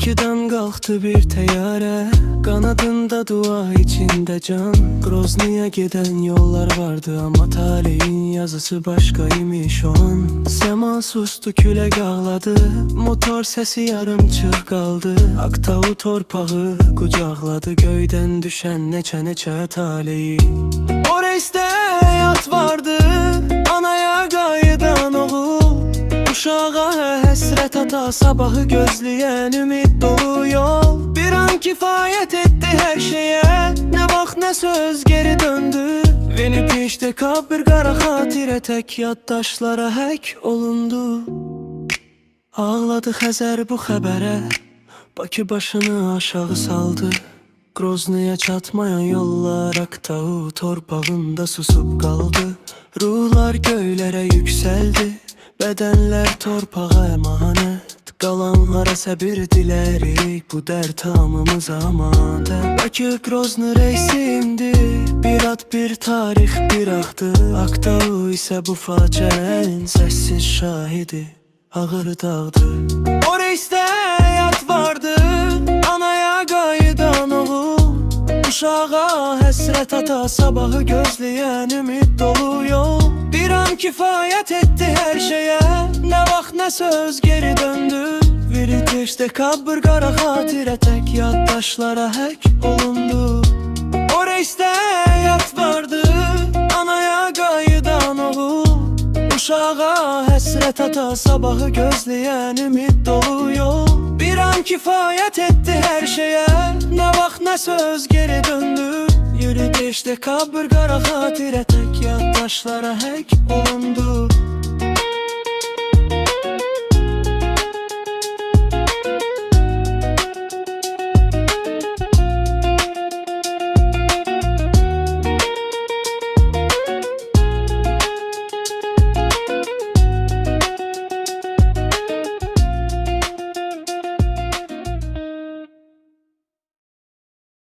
Bakıdan qalxdı bir təyyarə, qanadında dua içində can. Grozny'a gedən yollar vardı, amma taleyin yazısı başqa imiş o an. Səma sustu, külək ağladı, motor səsi yarımçıq qaldı. Aktavu torpağı qucaqladı, göydən düşən neçə taleyi. O reisdə həyat vardı, anaya qayıdan oğul. Uşağa həsrət ata, sabahı gözləyən ümid dolu yol. Bir an kifayət etdi hər şeyə, nə vaxt nə söz geri döndü. Venib işdə bir qara xatirə, tək yaddaşlara hək olundu. Ağladı Xəzər bu xəbərə, Bakı başını aşağı saldı. Grozny'a çatmayan yollar Aktavu torpağında susub qaldı. Ruhlar göylərə yüksəldi, bədənlər torpağa əmanət. Qalanlara səbir dilərik, bu dərd hamımıza amadə. Bakı Grozny reysimdi, bir ad, bir tarix, bir axdı. Aktavu isə bu faciənin səssiz şahidi, ağır dağdı. O reisdə həyat vardı, anaya qayıdan oğul. Uşağa həsrət ata, sabahı gözləyən ümid dolu yol. Bir an kifayət etdi hər şeyə, nə vaxt nə söz geri döndü. Viritejdə bir qara xatirə, tək yaddaşlara hək olundu. O reisdə həyat vardı, anaya qayıdan oğul. Uşağa həsrət ata, sabahı gözləyən ümid dolu yol. Bir an kifayət etdi hər şeyə, nə vaxt nə söz geri döndü. Viritejdə bir qara xatirə, tək yaddaşlara hək olundu.